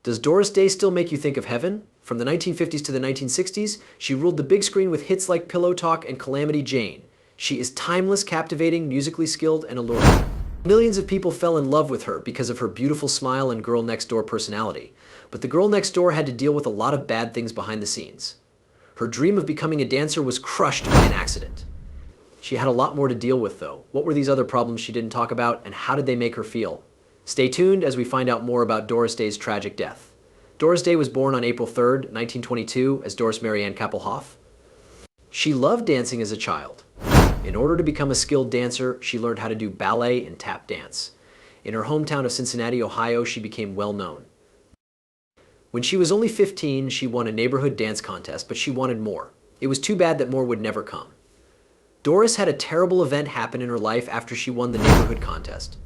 Does Doris Day still make you think of heaven? From the 1950s to the 1960s, she ruled the big screen with hits like Pillow Talk and Calamity Jane. She is timeless, captivating, musically skilled, and alluring. Millions of people fell in love with her because of her beautiful smile and girl next door personality. But the girl next door had to deal with a lot of bad things behind the scenes. Her dream of becoming a dancer was crushed by an accident. She had a lot more to deal with, though. What were these other problems she didn't talk about, and how did they make her feel? Stay tuned as we find out more about Doris Day's tragic death. Doris Day was born on April 3rd, 1922, as Doris Marianne Kappelhoff. She loved dancing as a child. In order to become a skilled dancer, she learned how to do ballet and tap dance. In her hometown of Cincinnati, Ohio, she became well known. When she was only 15, she won a neighborhood dance contest, but she wanted more. It was too bad that more would never come. Doris had a terrible event happen in her life after she won the neighborhood contest.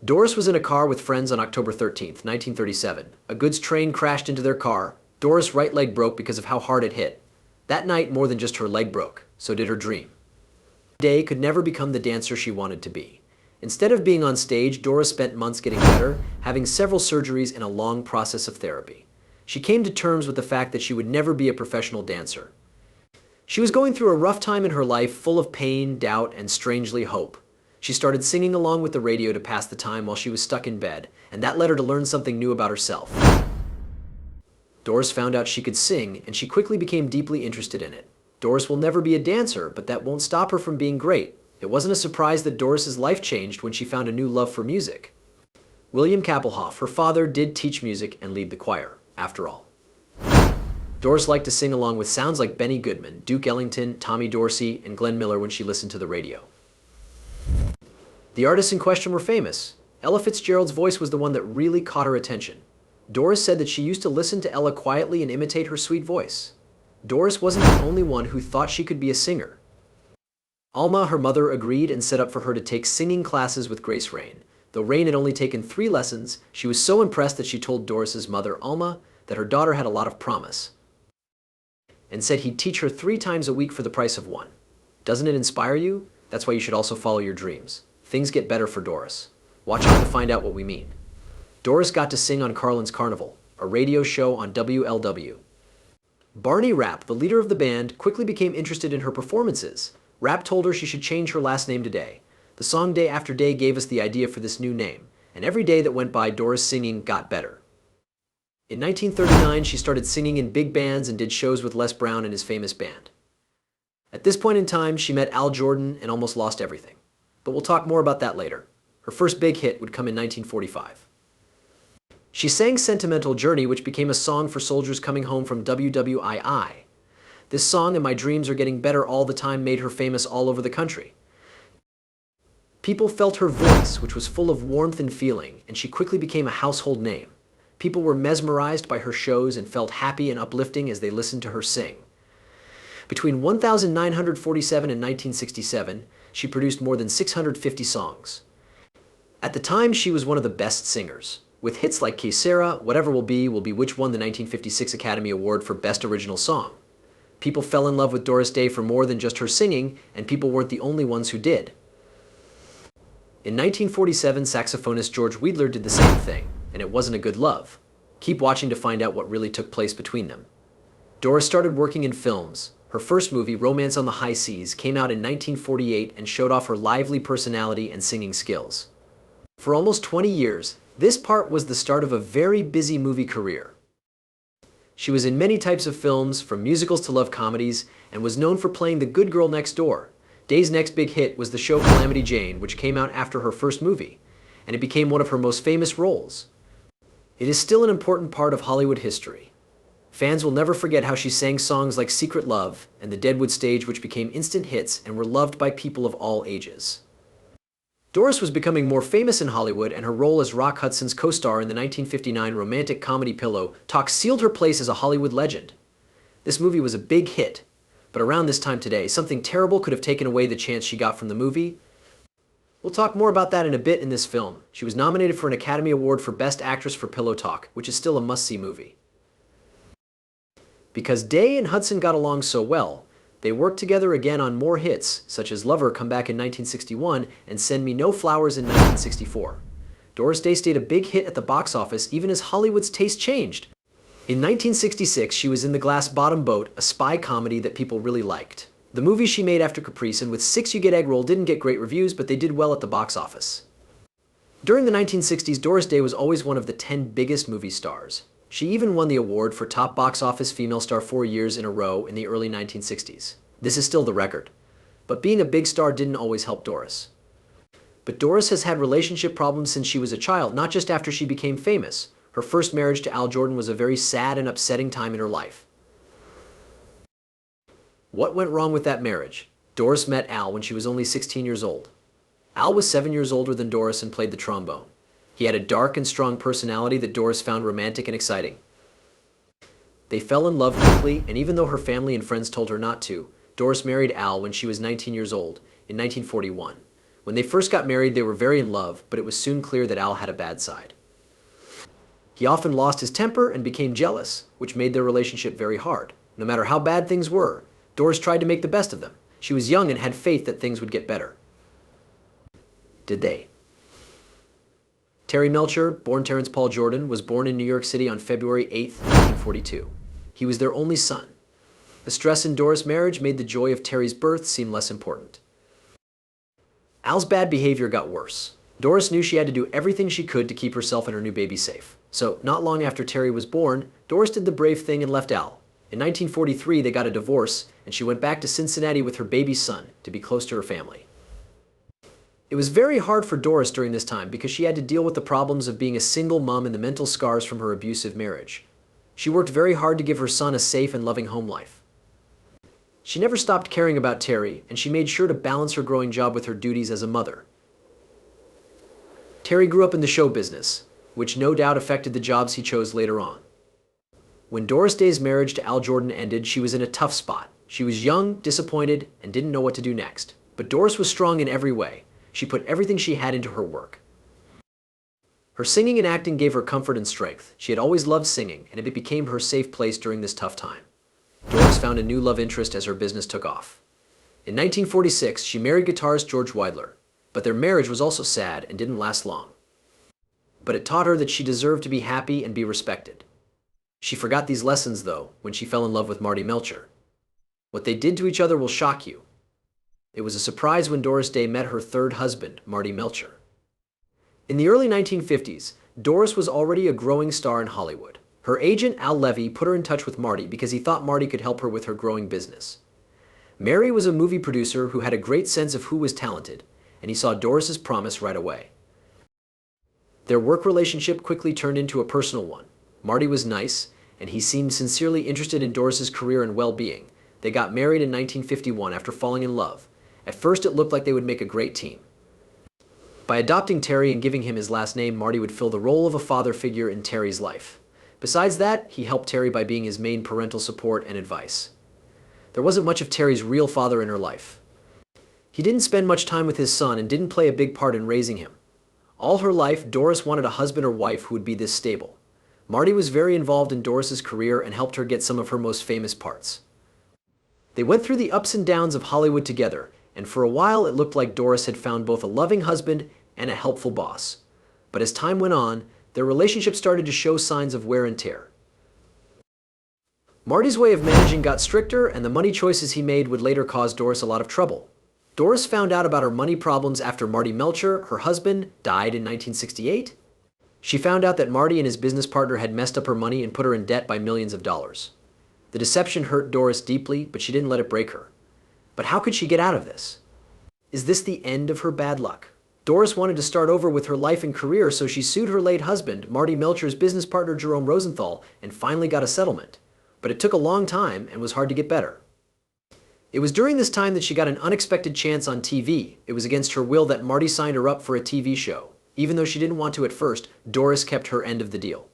Doris was in a car with friends on October 13th, 1937. A goods train crashed into their car. Doris' right leg broke because of how hard it hit. That night, more than just her leg broke, so did her dream. Day could never become the dancer she wanted to be. Instead of being on stage, Doris spent months getting better, having several surgeries and a long process of therapy. She came to terms with the fact that she would never be a professional dancer. She was going through a rough time in her life, full of pain, doubt, and strangely hope. She started singing along with the radio to pass the time while she was stuck in bed, and that led her to learn something new about herself. Doris found out she could sing, and she quickly became deeply interested in it. Doris will never be a dancer, but that won't stop her from being great. It wasn't a surprise that Doris's life changed when she found a new love for music. William Kappelhoff, her father, did teach music and lead the choir, after all. Doris liked to sing along with sounds like Benny Goodman, Duke Ellington, Tommy Dorsey, and Glenn Miller when she listened to the radio. The artists in question were famous. Ella Fitzgerald's voice was the one that really caught her attention. Doris said that she used to listen to Ella quietly and imitate her sweet voice. Doris wasn't the only one who thought she could be a singer. Alma, her mother, agreed and set up for her to take singing classes with Grace Rain. Though Rain had only taken 3 lessons, she was so impressed that she told Doris's mother, Alma, that her daughter had a lot of promise, and said he'd teach her 3 times a week for the price of 1. Doesn't it inspire you? That's why you should also follow your dreams. Things get better for Doris. Watch out to find out what we mean. Doris got to sing on Carlin's Carnival, a radio show on WLW. Barney Rapp, the leader of the band, quickly became interested in her performances. Rapp told her she should change her last name to Day. The song Day After Day gave us the idea for this new name, and every day that went by, Doris' singing got better. In 1939, she started singing in big bands and did shows with Les Brown and his famous band. At this point in time, she met Al Jordan and almost lost everything. But we'll talk more about that later. Her first big hit would come in 1945. She sang Sentimental Journey, which became a song for soldiers coming home from WWII. This song, and My Dreams Are Getting Better All the Time, made her famous all over the country. People felt her voice, which was full of warmth and feeling, and she quickly became a household name. People were mesmerized by her shows and felt happy and uplifting as they listened to her sing. Between 1947 and 1967, she produced more than 650 songs. At the time, she was one of the best singers, with hits like Que Sera, Whatever Will Be, which won the 1956 Academy Award for Best Original Song. People fell in love with Doris Day for more than just her singing, and people weren't the only ones who did. In 1947, saxophonist George Weidler did the same thing, and it wasn't a good love. Keep watching to find out what really took place between them. Doris started working in films. Her first movie, Romance on the High Seas, came out in 1948 and showed off her lively personality and singing skills. For almost 20 years, this part was the start of a very busy movie career. She was in many types of films, from musicals to love comedies, and was known for playing the good girl next door. Day's next big hit was the show Calamity Jane, which came out after her first movie, and it became one of her most famous roles. It is still an important part of Hollywood history. Fans will never forget how she sang songs like Secret Love and The Deadwood Stage, which became instant hits and were loved by people of all ages. Doris was becoming more famous in Hollywood, and her role as Rock Hudson's co-star in the 1959 romantic comedy Pillow Talk sealed her place as a Hollywood legend. This movie was a big hit, but around this time today, something terrible could have taken away the chance she got from the movie. We'll talk more about that in a bit in this film. She was nominated for an Academy Award for Best Actress for Pillow Talk, which is still a must-see movie. Because Day and Hudson got along so well, they worked together again on more hits, such as Lover, Come Back in 1961, and Send Me No Flowers in 1964. Doris Day stayed a big hit at the box office even as Hollywood's taste changed. In 1966, she was in The Glass Bottom Boat, a spy comedy that people really liked. The movie she made after Caprice and With Six You Get Egg Roll didn't get great reviews, but they did well at the box office. During the 1960s, Doris Day was always one of the 10 biggest movie stars. She even won the award for top box office female star 4 years in a row in the early 1960s. This is still the record. But being a big star didn't always help Doris. But Doris has had relationship problems since she was a child, not just after she became famous. Her first marriage to Al Jordan was a very sad and upsetting time in her life. What went wrong with that marriage? Doris met Al when she was only 16 years old. Al was 7 years older than Doris and played the trombone. He had a dark and strong personality that Doris found romantic and exciting. They fell in love quickly, and even though her family and friends told her not to, Doris married Al when she was 19 years old, in 1941. When they first got married, they were very in love, but it was soon clear that Al had a bad side. He often lost his temper and became jealous, which made their relationship very hard. No matter how bad things were, Doris tried to make the best of them. She was young and had faith that things would get better. Did they? Terry Melcher, born Terrence Paul Jordan, was born in New York City on February 8, 1942. He was their only son. The stress in Doris' marriage made the joy of Terry's birth seem less important. Al's bad behavior got worse. Doris knew she had to do everything she could to keep herself and her new baby safe. So, not long after Terry was born, Doris did the brave thing and left Al. In 1943, they got a divorce, and she went back to Cincinnati with her baby son to be close to her family. It was very hard for Doris during this time because she had to deal with the problems of being a single mom and the mental scars from her abusive marriage. She worked very hard to give her son a safe and loving home life. She never stopped caring about Terry, and she made sure to balance her growing job with her duties as a mother. Terry grew up in the show business, which no doubt affected the jobs he chose later on. When Doris Day's marriage to Al Jordan ended, she was in a tough spot. She was young, disappointed, and didn't know what to do next. But Doris was strong in every way. She put everything she had into her work. Her singing and acting gave her comfort and strength. She had always loved singing, and it became her safe place during this tough time. Doris found a new love interest as her business took off. In 1946, she married guitarist George Weidler, but their marriage was also sad and didn't last long. But it taught her that she deserved to be happy and be respected. She forgot these lessons, though, when she fell in love with Marty Melcher. What they did to each other will shock you. It was a surprise when Doris Day met her third husband, Marty Melcher. In the early 1950s, Doris was already a growing star in Hollywood. Her agent, Al Levy, put her in touch with Marty because he thought Marty could help her with her growing business. Mary was a movie producer who had a great sense of who was talented, and he saw Doris's promise right away. Their work relationship quickly turned into a personal one. Marty was nice, and he seemed sincerely interested in Doris's career and well-being. They got married in 1951 after falling in love. At first, it looked like they would make a great team. By adopting Terry and giving him his last name, Marty would fill the role of a father figure in Terry's life. Besides that, he helped Terry by being his main parental support and advice. There wasn't much of Terry's real father in her life. He didn't spend much time with his son and didn't play a big part in raising him. All her life, Doris wanted a husband or wife who would be this stable. Marty was very involved in Doris's career and helped her get some of her most famous parts. They went through the ups and downs of Hollywood together, and for a while it looked like Doris had found both a loving husband and a helpful boss. But as time went on, their relationship started to show signs of wear and tear. Marty's way of managing got stricter, and the money choices he made would later cause Doris a lot of trouble. Doris found out about her money problems after Marty Melcher, her husband, died in 1968. She found out that Marty and his business partner had messed up her money and put her in debt by millions of dollars. The deception hurt Doris deeply, but she didn't let it break her. But how could she get out of this? Is this the end of her bad luck? Doris wanted to start over with her life and career, so she sued her late husband, Marty Melcher's business partner Jerome Rosenthal, and finally got a settlement. But it took a long time and was hard to get better. It was during this time that she got an unexpected chance on TV. It was against her will that Marty signed her up for a TV show. Even though she didn't want to at first, Doris kept her end of the deal.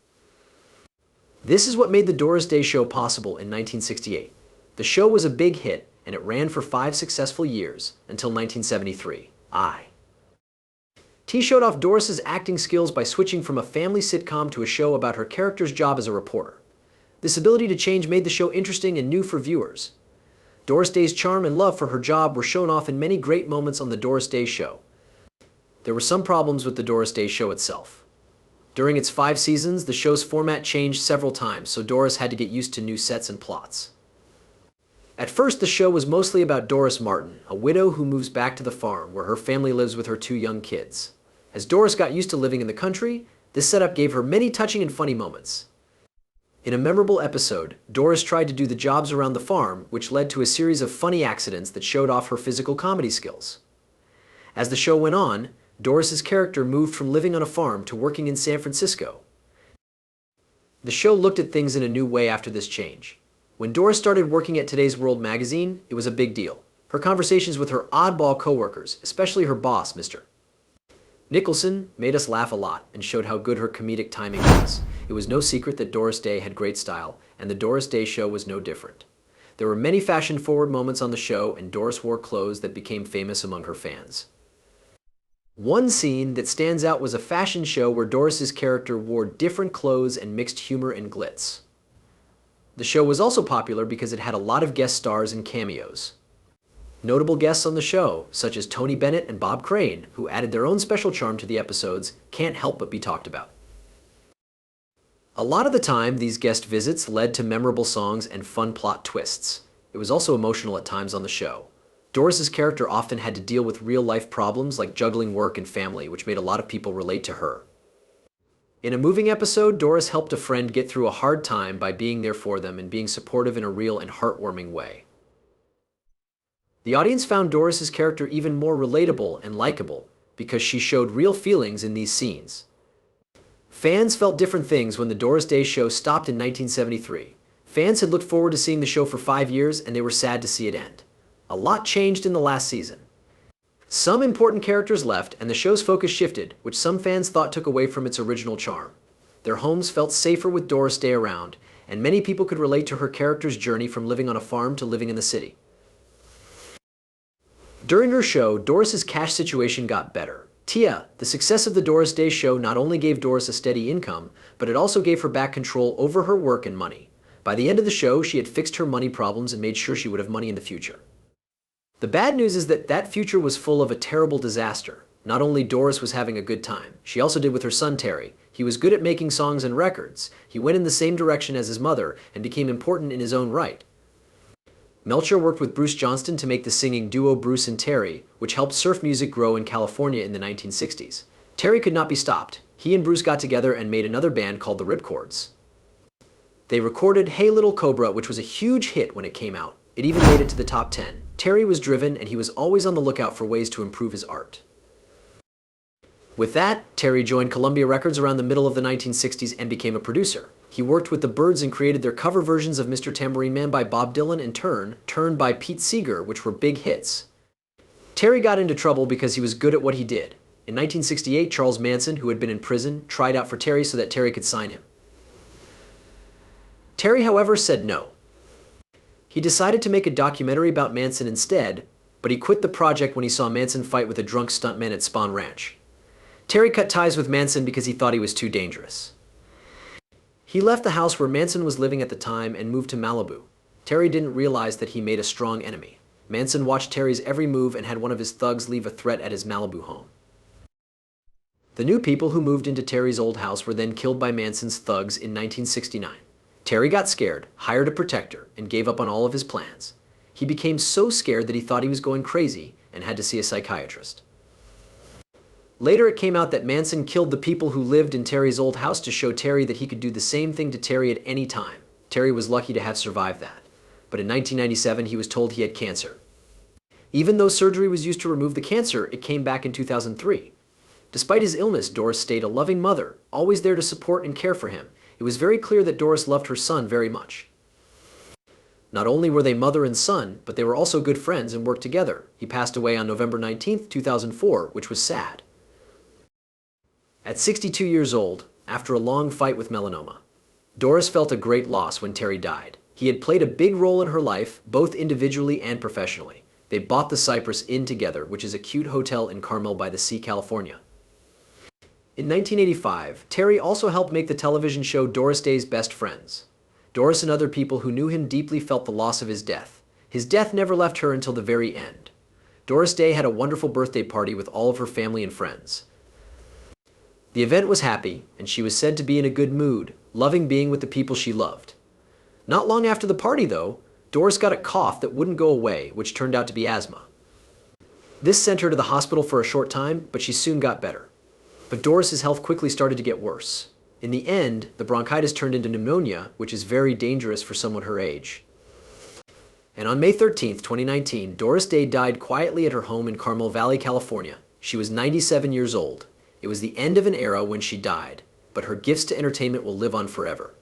This is what made the Doris Day Show possible in 1968. The show was a big hit, and it ran for 5 successful years, until 1973. T showed off Doris's acting skills by switching from a family sitcom to a show about her character's job as a reporter. This ability to change made the show interesting and new for viewers. Doris Day's charm and love for her job were shown off in many great moments on The Doris Day Show. there were some problems with the Doris Day show itself. During its 5 seasons, the show's format changed several times, so Doris had to get used to new sets and plots. At first, the show was mostly about Doris Martin, a widow who moves back to the farm where her family lives with her 2 young kids. As Doris got used to living in the country, this setup gave her many touching and funny moments. In a memorable episode, Doris tried to do the jobs around the farm, which led to a series of funny accidents that showed off her physical comedy skills. As the show went on, Doris's character moved from living on a farm to working in San Francisco. The show looked at things in a new way after this change. When Doris started working at Today's World magazine, it was a big deal. Her conversations with her oddball coworkers, especially her boss, Mr. Nicholson, made us laugh a lot and showed how good her comedic timing was. It was no secret that Doris Day had great style, and the Doris Day show was no different. There were many fashion-forward moments on the show, and Doris wore clothes that became famous among her fans. One scene that stands out was a fashion show where Doris's character wore different clothes and mixed humor and glitz. The show was also popular because it had a lot of guest stars and cameos. Notable guests on the show, such as Tony Bennett and Bob Crane, who added their own special charm to the episodes, can't help but be talked about. A lot of the time, these guest visits led to memorable songs and fun plot twists. It was also emotional at times on the show. Doris's character often had to deal with real-life problems like juggling work and family, which made a lot of people relate to her. In a moving episode, Doris helped a friend get through a hard time by being there for them and being supportive in a real and heartwarming way. The audience found Doris's character even more relatable and likable because she showed real feelings in these scenes. Fans felt different things when the Doris Day show stopped in 1973. Fans had looked forward to seeing the show for 5 years, and they were sad to see it end. A lot changed in the last season. Some important characters left, and the show's focus shifted, which some fans thought took away from its original charm. Their homes felt safer with Doris Day around, and many people could relate to her character's journey from living on a farm to living in the city. During her show, Doris's cash situation got better. The success of the Doris Day show not only gave Doris a steady income, but it also gave her back control over her work and money. By the end of the show, she had fixed her money problems and made sure she would have money in the future. The bad news is that that future was full of a terrible disaster. Not only Doris was having a good time, she also did with her son Terry. He was good at making songs and records. He went in the same direction as his mother and became important in his own right. Melcher worked with Bruce Johnston to make the singing duo Bruce and Terry, which helped surf music grow in California in the 1960s. Terry could not be stopped. He and Bruce got together and made another band called the Ripcords. They recorded Hey Little Cobra, which was a huge hit when it came out. It even made it to the top 10. Terry was driven, and he was always on the lookout for ways to improve his art. With that, Terry joined Columbia Records around the middle of the 1960s and became a producer. He worked with the Byrds and created their cover versions of Mr. Tambourine Man by Bob Dylan and Turn by Pete Seeger, which were big hits. Terry got into trouble because he was good at what he did. In 1968, Charles Manson, who had been in prison, tried out for Terry so that Terry could sign him. Terry, however, said no. He decided to make a documentary about Manson instead, but he quit the project when he saw Manson fight with a drunk stuntman at Spahn Ranch. Terry cut ties with Manson because he thought he was too dangerous. He left the house where Manson was living at the time and moved to Malibu. Terry didn't realize that he made a strong enemy. Manson watched Terry's every move and had one of his thugs leave a threat at his Malibu home. The new people who moved into Terry's old house were then killed by Manson's thugs in 1969. Terry got scared, hired a protector, and gave up on all of his plans. He became so scared that he thought he was going crazy and had to see a psychiatrist. Later, it came out that Manson killed the people who lived in Terry's old house to show Terry that he could do the same thing to Terry at any time. Terry was lucky to have survived that. But in 1997, he was told he had cancer. Even though surgery was used to remove the cancer, it came back in 2003. Despite his illness, Doris stayed a loving mother, always there to support and care for him. It was very clear that Doris loved her son very much. Not only were they mother and son, but they were also good friends and worked together. He passed away on November 19, 2004, which was sad. At 62 years old, after a long fight with melanoma, Doris felt a great loss when Terry died. He had played a big role in her life, both individually and professionally. They bought the Cypress Inn together, which is a cute hotel in Carmel by the Sea, California. In 1985, Terry also helped make the television show Doris Day's Best Friends. Doris and other people who knew him deeply felt the loss of his death. His death never left her until the very end. Doris Day had a wonderful birthday party with all of her family and friends. The event was happy, and she was said to be in a good mood, loving being with the people she loved. Not long after the party, though, Doris got a cough that wouldn't go away, which turned out to be asthma. This sent her to the hospital for a short time, but she soon got better. But Doris's health quickly started to get worse. In the end, the bronchitis turned into pneumonia, which is very dangerous for someone her age. And on May 13, 2019, Doris Day died quietly at her home in Carmel Valley, California. She was 97 years old. It was the end of an era when she died, but her gifts to entertainment will live on forever.